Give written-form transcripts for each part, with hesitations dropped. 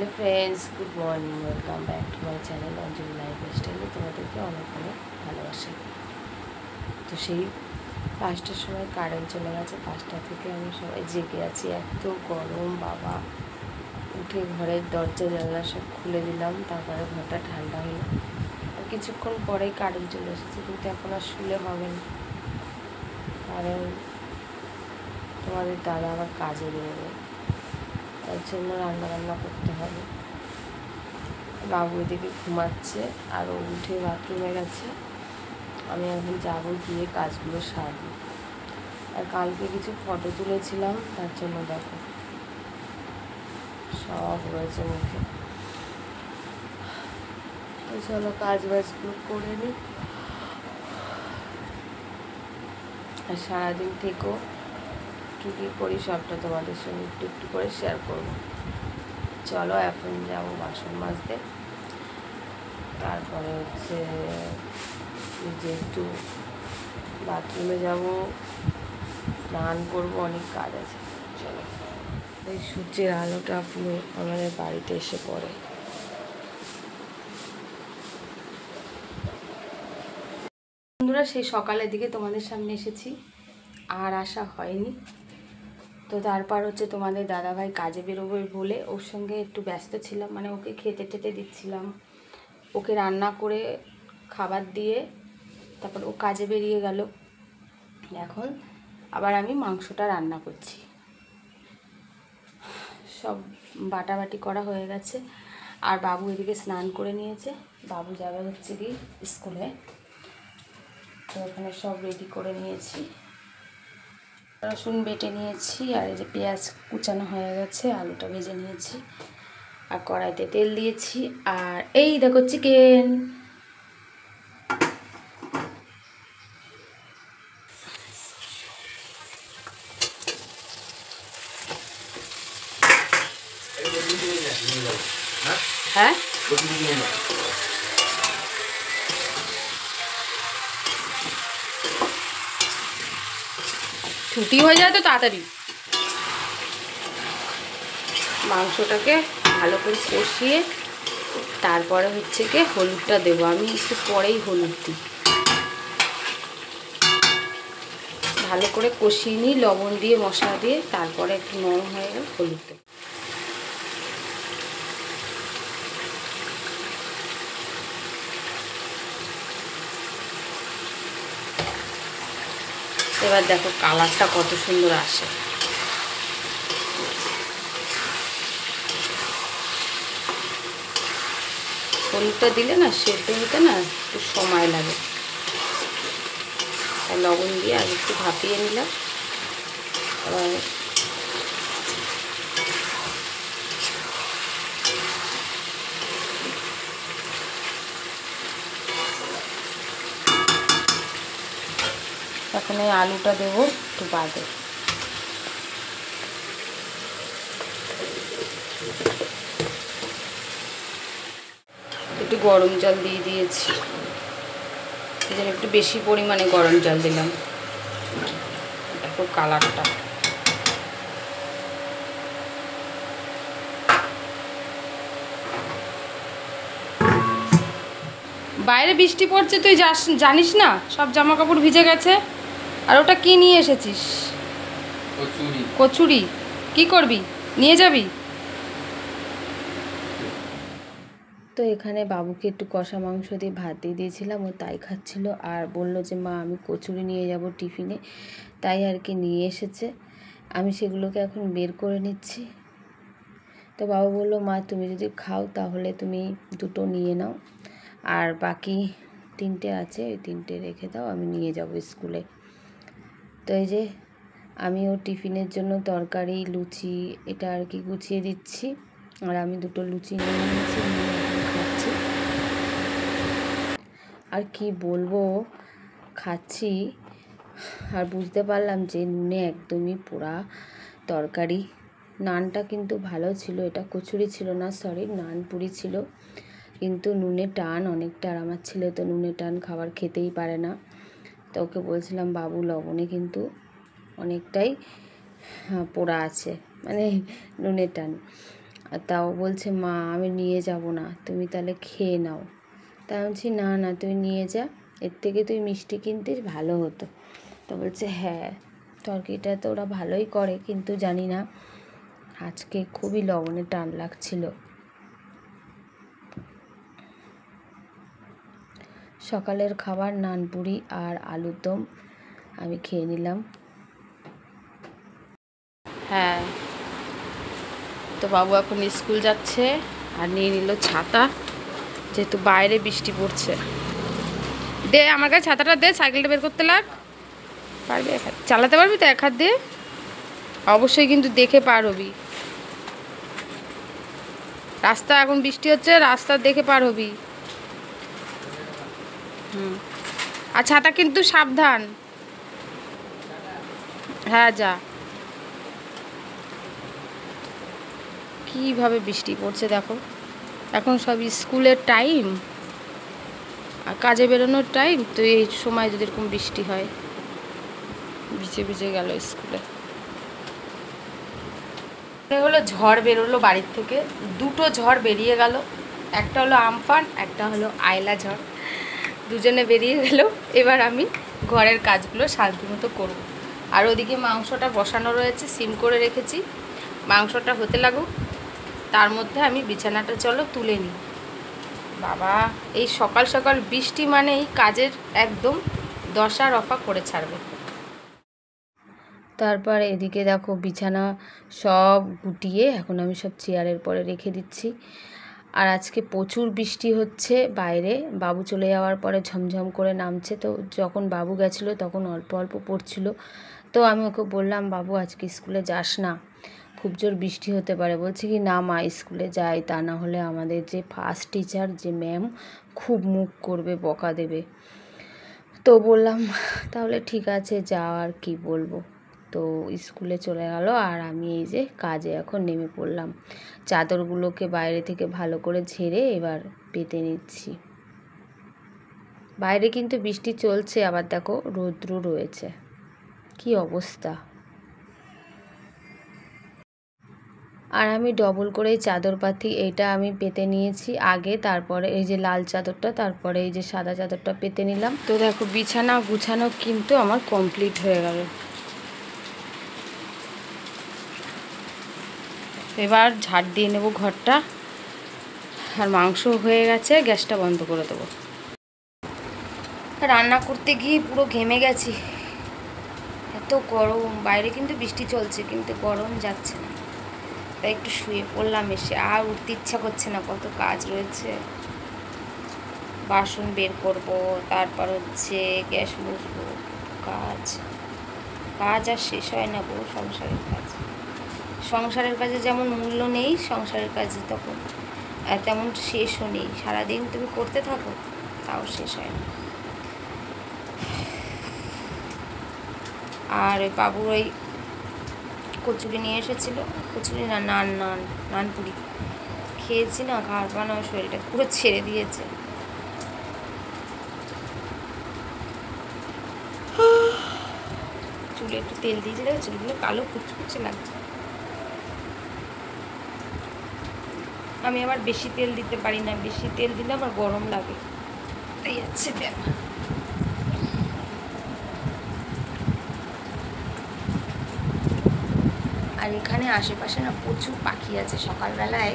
Hello friends, good morning, welcome back to my channel Anjali লাইফস্টাইলে। তোমাদেরকে অনেক অনেক ভালোবাসা। তো সেই 5টার সময় কারেন্ট চলে গেছে। 5টা থেকে আমি সবাই জেগে আছি, এত গরম বাবা। উঠে ঘরের দরজা জানলা সব খুলে দিলাম, তারপরে ঘরটা ঠান্ডা হলো। আর কিছুক্ষণ পরেই কারেন্ট চলে এসেছে, কিন্তু এখন আর শুলে হবে না, কারণ তোমাদের দাদা আবার কাজে বেরোবে, তার জন্য রান্না করতে হবে। বাবু এদিকে ঘুমাচ্ছে আর ও উঠে বাথরুমে গেছে। আমি এখন যাবো, গিয়ে কাজগুলো সারবো। আর কালকে কিছু ফটো তুলেছিলাম, তার জন্য দেখো সব রয়েছে মুখে। চলো কাজ বাজগুলো করে নিই, আর সারাদিন থেকেও কী কী করি সবটা তোমাদের সঙ্গে একটু একটু করে শেয়ার করবো। চলো এখন যাবো বাসন মাজতে, তারপরে হচ্ছে যে একটু বাথরুমে যাব, স্নান করবো, অনেক কাজ আছে। চলো। এই সূর্যের আলোটা পুরো আমাদের বাড়িতে এসে পড়ে। বন্ধুরা, সেই সকালের দিকে তোমাদের সামনে এসেছি, আর আসা হয়নি। তো তারপর হচ্ছে তোমাদের দাদাভাই কাজে বেরোবে বলে ওর সঙ্গে একটু ব্যস্ত ছিলাম, মানে ওকে খেতে টেতে দিচ্ছিলাম, ওকে রান্না করে খাবার দিয়ে তারপর ও কাজে বেরিয়ে গেল। এখন আবার আমি মাংসটা রান্না করছি। সব বাটাবাটি করা হয়ে গেছে, আর বাবু এদিকে স্নান করে নিয়েছে। বাবু যাবে হচ্ছে কি স্কুলে, তো ওখানে সব রেডি করে নিয়েছি। রসুন বেটে নিয়েছি, আর এই যে পেঁয়াজ কুচানো হয়ে গেছে, আলুটা ভেজে নিয়েছি, আর কড়াইতে তেল দিয়েছি। আর এই দেখো চিকেন। হ্যাঁ, ছুটি হয়ে যায় তো তাড়াতাড়ি। মাংসটাকে ভালো করে কষিয়ে তারপরে হচ্ছে কি হলুদটা দেবো। আমি একটু পরেই হলুদ দিই। ভালো করে কষিয়ে নিই লবণ দিয়ে, মশলা দিয়ে, তারপরে একটু নরম হয়ে গেলে হলুদ দেবো। এবার দেখো কালারটা কত সুন্দর আসে। হলুদটা দিলে না সেদ্ধ হতে না একটু সময় লাগে, তাই লবণ দিয়ে আর একটু ভাপিয়ে নিলাম। এবার এখন এই আলুটা দেবো একটু বাদে। একটু গরম জল দিয়ে দিয়েছি, এই জন্য একটু বেশি পরিমাণে গরম জল দিলাম। দেখো কালারটা। বাইরে বৃষ্টি পড়ছে, তুই জানিস না? সব জামা কাপড় ভিজে গেছে। আর ওটা কি নিয়ে এসেছিস? কচুরি। কি করবি, নিয়ে যাবি? তো এখানে বাবুকে একটু কষা মাংস দিয়ে ভাত দিয়ে দিয়েছিলাম, ও তাই খাচ্ছিল। আর বলল যে মা আমি কচুরি নিয়ে যাব টিফিনে, তাই আর কি নিয়ে এসেছে। আমি সেগুলোকে এখন বের করে নিচ্ছি। তো বাবা বললো মা তুমি যদি খাও তাহলে তুমি 2টো নিয়ে নাও, আর বাকি 3টে আছে, ওই 3টে রেখে দাও, আমি নিয়ে যাব স্কুলে। তো এই যে আমি ওর টিফিনের জন্য তরকারি, লুচি এটা আর কি গুছিয়ে দিচ্ছি, আর আমি 2টো লুচি নিয়ে নিয়েছি, খাচ্ছি। আর কি বলবো, খাচ্ছি আর বুঝতে পারলাম যে নুনে একদমই পোড়া তরকারি। নানটা কিন্তু ভালো ছিল, এটা কচুরি ছিল না, সরি নান পুরি ছিল, কিন্তু নুনে টান অনেকটা। আর আমার ছেলে তো নুনে টান খাবার খেতেই পারে না। তো ওকে বলছিলাম বাবু লবণে কিন্তু অনেকটাই পোড়া আছে, মানে নুনে টান। আর তাও বলছে মা আমি নিয়ে যাব না, তুমি তাহলে খেয়ে নাও। তা আমি বলছি না না তুই নিয়ে যা, এর থেকে তুই মিষ্টি কিনতিস ভালো হতো। তো বলছে হ্যাঁ তরকারিটা তো ওরা ভালোই করে, কিন্তু জানি না আজকে খুবই লবণে টান লাগছিল। সকালের খাবার নানপুরি আর আলুর দম আমি খেয়ে নিলাম। হ্যাঁ তো বাবু এখন স্কুল যাচ্ছে আর নিয়ে নিল ছাতা, যেহেতু বাইরে বৃষ্টি পড়ছে। দে আমার কাছে ছাতাটা দে, সাইকেলটা বের করতে লাগ। পারবি এক হাত চালাতে পারবি তো এক হাত দিয়ে? অবশ্যই কিন্তু দেখে পার হবি, রাস্তা এখন বৃষ্টি হচ্ছে, রাস্তা দেখে পার হবি। আর ছাতা কিন্তু সাবধান। হ্যাঁ যা। কীভাবে বৃষ্টি পড়ছে দেখো, এখন সব স্কুলের টাইম আর কাজে বেরোনোর টাইম, তো এই সময় যদি এরকম বৃষ্টি হয়, ভিজে ভিজে গেল স্কুলে। হলো ঝড় বেরোলো বাড়ির থেকে, দুটো ঝড় বেরিয়ে গেল, একটা হলো আমফান, একটা হলো আয়লা ঝড়, দুজনে বেরিয়ে গেল। এবার আমি ঘরের কাজগুলো শান্তি মতো করব। আর ওদিকে মাংসটা বসানো রয়েছে, সিম করে রেখেছি, মাংসটা হতে লাগুক, তার মধ্যে আমি বিছানাটা চলো তুলে নিই। বাবা এই সকাল সকাল বৃষ্টি মানেই কাজের একদম দশা রফা করে ছাড়বে। তারপর এদিকে দেখো বিছানা সব গুটিয়ে এখন আমি সব চেয়ারের পরে রেখে দিচ্ছি। আর আজকে প্রচুর বৃষ্টি হচ্ছে বাইরে, বাবু চলে যাওয়ার পরে ঝমঝম করে নামছে। তো যখন বাবু গেছিলো তখন অল্প অল্প পড়ছিল, তো আমি ওকে বললাম বাবু আজকে স্কুলে যাস না, খুব জোর বৃষ্টি হতে পারে। বলছে কি না মা স্কুলে যাই, তা না হলে আমাদের যে ফার্স্ট টিচার যে ম্যাম খুব মুখ করবে, বকা দেবে। তো বললাম তাহলে ঠিক আছে যা, আর কি বলবো। তো স্কুলে চলে গেল আর আমি এই যে কাজে এখন নেমে পড়লাম। চাদরগুলোকে বাইরে থেকে ভালো করে ঝেড়ে এবার পেতে নিচ্ছি। বাইরে কিন্তু বৃষ্টি চলছে, আবার দেখো রৌদ্র রয়েছে, কি অবস্থা। আর আমি ডবল করেই চাদর পাতি এইটা আমি পেতে নিয়েছি আগে, তারপরে এই যে লাল চাদরটা, তারপরে এই যে সাদা চাদরটা পেতে নিলাম। তো দেখো বিছানা গুছানো কিন্তু আমার কমপ্লিট হয়ে গেল। এবার ঝাড় দিয়ে নেব ঘরটা, আর মাংস হয়ে গেছে, গ্যাসটা বন্ধ করে দেবো। রান্না করতে গিয়ে পুরো ঘেমে গেছি, এত গরম, বাইরে কিন্তু বৃষ্টি চলছে কিন্তু গরম যাচ্ছে না, তাই একটু শুয়ে পড়লাম এসে। আর উঠতে ইচ্ছা করছে না, কত কাজ রয়েছে, বাসন বের করব, তারপর হচ্ছে গ্যাস মুছবো, কাজ কাজ আর শেষ হয় না গো। সংসারের কাজে যেমন মূল্য নেই, সংসারের কাজে তখন তেমন শেষও নেই। সারাদিন তুমি করতে থাকো তাও শেষ হয় না। আর ওই বাবুর ওই কচুরি নিয়ে এসেছিলো, কচুরি না নানপুরি খেয়েছি না, ঘাড় বানা শরীরটা পুরো ছেড়ে দিয়েছে। চুলে একটু তেল দিয়েছিল, চুলগুলো কালো কুচকুচে লাগছে। আমি আবার বেশি তেল দিতে পারি না, বেশি তেল দিলে আমার গরম লাগে, এই হচ্ছে ব্যাপার। আর এখানে আশেপাশে না প্রচুর পাখি আছে। সকালবেলায়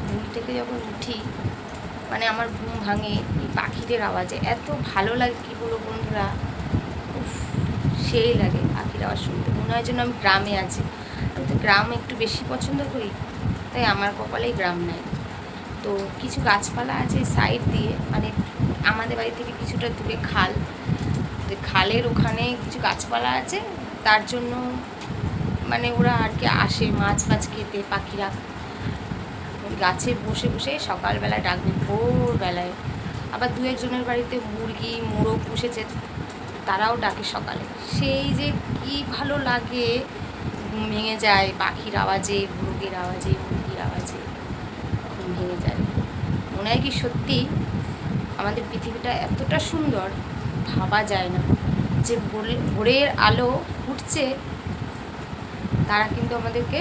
ঘুম থেকে যখন উঠি, মানে আমার ঘুম ভাঙে এই পাখিদের আওয়াজে, এত ভালো লাগে কী বলবো বন্ধুরা, সেই লাগে পাখির আওয়াজ শুনতে। মনে হয় যেন আমি গ্রামে আছি। আমি তো গ্রাম একটু বেশি পছন্দ করি, তাই আমার কপালেই গ্রাম নাই। তো কিছু গাছপালা আছে সাইড দিয়ে, মানে আমাদের বাড়ি থেকে কিছুটা দূরে খাল, তো খালের ওখানে কিছু গাছপালা আছে, তার জন্য মানে ওরা আর কি আসে মাছ ফাছ খেতে, পাখিরা গাছে বসে বসে সকালবেলা ডাকবে, ভোরবেলায়। আবার দু একজনের বাড়িতে মুরগি মোরগ পুষেছে, তারাও ডাকে সকালে, সেই যে কি ভালো লাগে, ঘুম ভেঙে যায় পাখির আওয়াজে, মোরগের আওয়াজে, মুরগির আওয়াজে ঘুম ভেঙে যায়। মনে হয় কি সত্যি আমাদের পৃথিবীটা এতটা সুন্দর, ভাবা যায় না। যে ভোরের আলো ফুটছে, তারা কিন্তু আমাদেরকে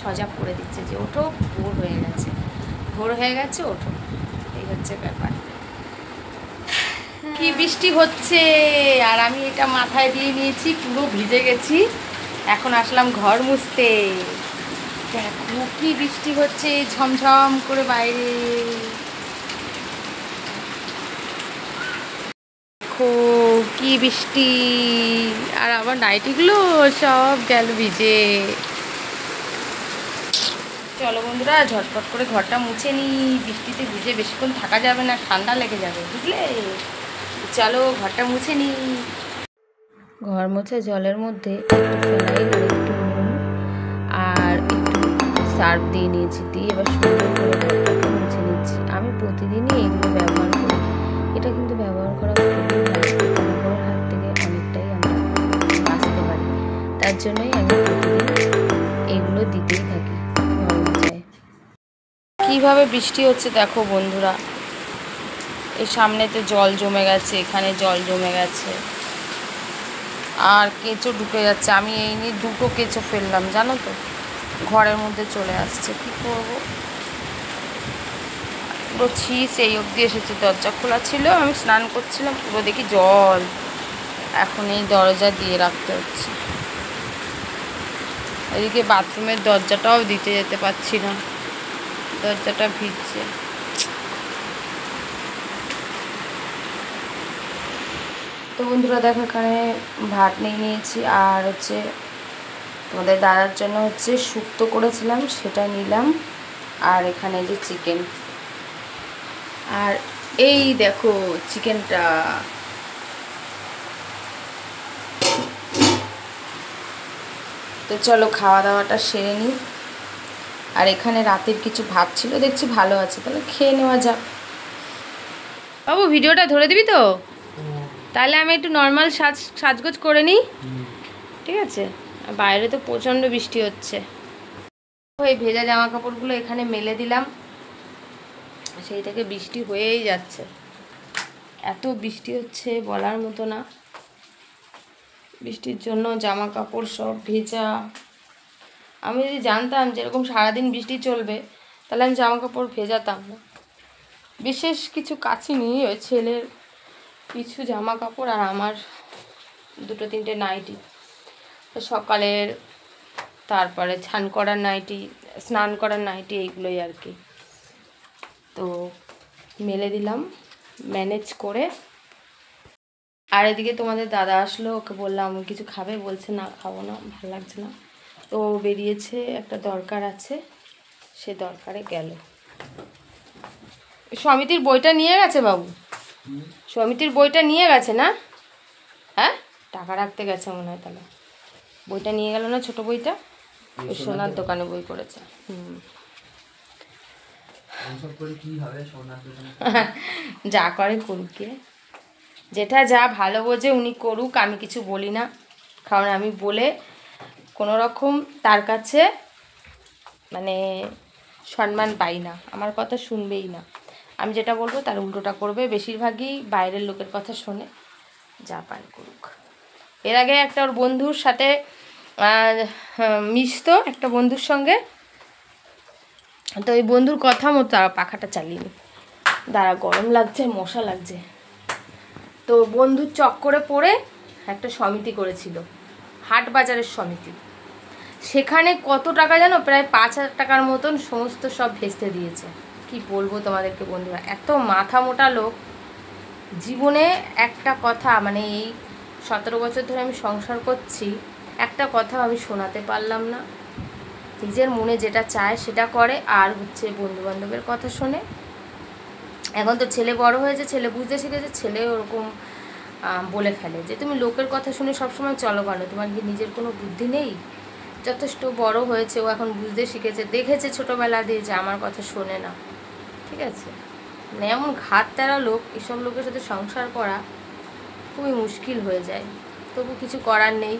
সজাগ করে দিচ্ছে যে ওঠো, ভোর হয়ে গেছে, ভোর হয়ে গেছে, ওঠো। এই হচ্ছে ব্যাপার। কি বৃষ্টি হচ্ছে, আর আমি এটা মাথায় দিয়ে নিয়েছি, পুরো ভিজে গেছি। এখন আসলাম ঘর মুছতে। দেখো কি বৃষ্টি হচ্ছে ঝমঝম করে বাইরে। দেখো কি বৃষ্টি, আর আমার নাইটিগুলো সব গেল ভিজে। চলো বন্ধুরা ঝটপট করে ঘরটা মুছে নিই, বৃষ্টিতে ভিজে বেশিক্ষণ থাকা যাবে না, ঠান্ডা লেগে যাবে, বুঝলে? চলো ঘরটা মুছে নিই। ঘর মোছা জলের মধ্যে একটু ফেনাইল আর একটু নুন আর একটু সার্ফ দিয়ে নিয়েছি, দিয়ে এবার সুন্দর করে ঘরটাকে মুছে নিচ্ছি। আমি প্রতিদিনই এগুলো ব্যবহার করি, এটা কিন্তু ব্যবহার করা খুবই ভালো, পোকামাকড়ের হাত থেকে অনেকটাই আমরা বাঁচতে পারি। তার জন্যই আমি প্রতিদিন এগুলো দিতেই থাকি ঘর মোছায়। কীভাবে বৃষ্টি হচ্ছে দেখো বন্ধুরা, এই সামনেতে জল জমে গেছে, এখানে জল জমে গেছে, আর কেঁচো ঢুকে যাচ্ছে। আমি এই নিয়ে 2টো কেঁচো ফেললাম জানো তো, ঘরের মধ্যে চলে আসছে, কি করবো? পুরো ছিস এই অবধি এসেছে, দরজা খোলা ছিল, আমি স্নান করছিলাম, পুরো দেখি জল। এখন এই দরজা দিয়ে রাখতে হচ্ছে। এদিকে বাথরুমের দরজাটাও দিতে যেতে পারছি না, দরজাটা ভিজছে। তো বন্ধুরা দেখো এখানে ভাত নিয়ে নিয়েছি, আর হচ্ছে তোমাদের দাদার জন্য হচ্ছে শুক্তো করেছিলাম সেটা নিলাম, আর এখানে যে চিকেন, আর এই দেখো চিকেনটা। তো চলো খাওয়া দাওয়াটা সেরে নিই। আর এখানে রাতের কিছু ভাত ছিল, দেখছি ভালো আছে, তাহলে খেয়ে নেওয়া যাক। বাবু ভিডিওটা ধরে দিবি তো? তাহলে আমি একটু নর্মাল সাজগোজ করে নিই, ঠিক আছে? বাইরে তো প্রচণ্ড বৃষ্টি হচ্ছে। এই ভেজা জামা কাপড়গুলো এখানে মেলে দিলাম, সেই থেকে বৃষ্টি হয়েই যাচ্ছে, এত বৃষ্টি হচ্ছে বলার মতো না। বৃষ্টির জন্য জামা কাপড় সব ভেজা। আমি যদি জানতাম যেরকম সারাদিন বৃষ্টি চলবে, তাহলে আমি জামা কাপড় ভেজাতাম না। বিশেষ কিছু কাচিনি, ওই ছেলের কিছু জামা কাপড় আর আমার 2-3টে নাইটি, সকালের, তারপরে স্নান করার নাইটি, এইগুলোই আর কি। তো মেলে দিলাম ম্যানেজ করে। আর এদিকে তোমাদের দাদা আসলো, ওকে বললাম কিছু খাবে, বলছে না খাবো না, ভালো লাগছে না। তো বেরিয়েছে, একটা দরকার আছে, সে দরকারে গেল। সমিতির বইটা নিয়ে গেছে বাবু, সমিতির বইটা নিয়ে গেছে না? হ্যাঁ, টাকা রাখতে গেছে মনে হয়, তাহলে বইটা নিয়ে গেল না, ছোট বইটা, ওই সোনার দোকানে বই করেছে। যা করে করুক, যেটা যা ভালো বোঝে উনি করুক, আমি কিছু বলি না, কারণ আমি বলে কোনো রকম তার কাছে মানে সম্মান পাই না, আমার কথা শুনবেই না। আমি যেটা বলবো তার উল্টোটা করবে, বেশিরভাগই বাইরের লোকের কথা শোনে, যা পারে করুক। এর আগে একটা ওর বন্ধুর সাথে মিশতো, একটা বন্ধুর সঙ্গে, তো ওই বন্ধুর কথা মতো তারা পাখাটা চালিয়ে, দাঁড়া গরম লাগছে, মশা লাগছে। তো বন্ধুর চক্করে পড়ে একটা সমিতি করেছিল, হাট বাজারের সমিতি। সেখানে কত টাকা জানো, প্রায় 5,000 টাকার মতন সমস্ত সব ভেস্তে দিয়েছে। কি বলবো তোমাদেরকে বন্ধুরা, এত মাথা মোটা লোক। জীবনে একটা কথা, মানে এই 17 বছর ধরে আমি সংসার করছি, একটা কথা আমি শোনাতে পারলাম না। নিজের মনে যেটা চায় সেটা করে, আর হচ্ছে বন্ধুবান্ধবের কথা শোনে। এখন তো ছেলে বড় হয়েছে, ছেলে বুঝতে শিখেছে, ছেলে ওরকম বলে ফেলে যে তুমি লোকের কথা শুনে সবসময় চলো কেন, তোমার কি নিজের কোনো বুদ্ধি নেই? যথেষ্ট বড় হয়েছে, ও এখন বুঝতে শিখেছে, দেখেছে ছোটোবেলা দিয়ে যে আমার কথা শোনে না, ঠিক আছে? মানে এমন ঘাত তেরা লোক, এসব লোকের সাথে সংসার করা খুবই মুশকিল হয়ে যায়। তবু কিছু করার নেই,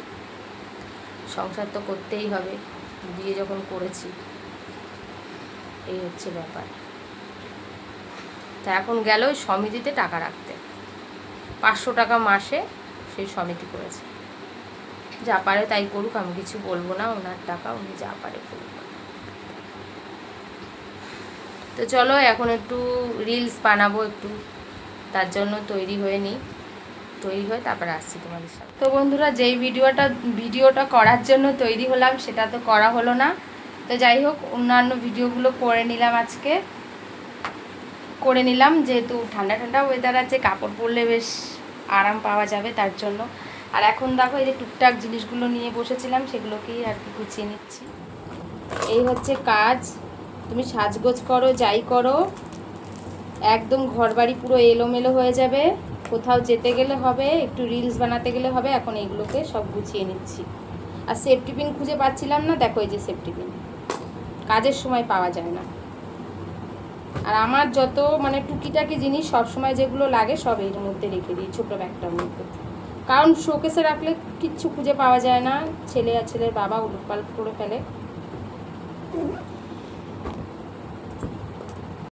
সংসার তো করতেই হবে, বিয়ে যখন করেছি, এই হচ্ছে ব্যাপার। তা এখন গেল ওই সমিতিতে টাকা রাখতে, 500 টাকা মাসে সেই সমিতি করেছে। যা পারে তাই করুক, আমি কিছু বলবো না, ওনার টাকা, উনি যা পারে করুক। তো চলো এখন একটু রিলস বানাবো, একটু তার জন্য তৈরি হয়ে নিই, তৈরি হয়ে তারপরে আসছি তোমাদের সাথে। তো বন্ধুরা, যেই ভিডিওটা করার জন্য তৈরি হলাম সেটা তো করা হলো না। তো যাই হোক, অন্যান্য ভিডিওগুলো করে নিলাম যেহেতু ঠান্ডা ঠান্ডা ওয়েদার আছে, কাপড় পরলে বেশ আরাম পাওয়া যাবে তার জন্য। আর এখন দেখো এই যে টুকটাক জিনিসগুলো নিয়ে বসেছিলাম সেগুলোকেই আর কি গুছিয়ে নিচ্ছি। এই হচ্ছে কাজ, তুমি সাজগোজ করো যাই করো, একদম ঘরবাড়ি পুরো এলোমেলো হয়ে যাবে। কোথাও যেতে গেলে হবে, একটু রিলস বানাতে গেলে হবে, এখন এইগুলোকে সব গুছিয়ে নিচ্ছি। আর সেফটি পিন খুঁজে পাচ্ছিলাম না, দেখো এই যে সেফটি পিন, কাজের সময় পাওয়া যায় না। আর আমার যত মানে টুকিটাকি জিনিস সবসময় যেগুলো লাগে সব এর মধ্যে রেখে দিই, ছোটো ব্যাগটার মধ্যে, কারণ শোকেসে রাখলে কিচ্ছু খুঁজে পাওয়া যায় না, ছেলে আর ছেলের বাবা উলটপালট করে ফেলে।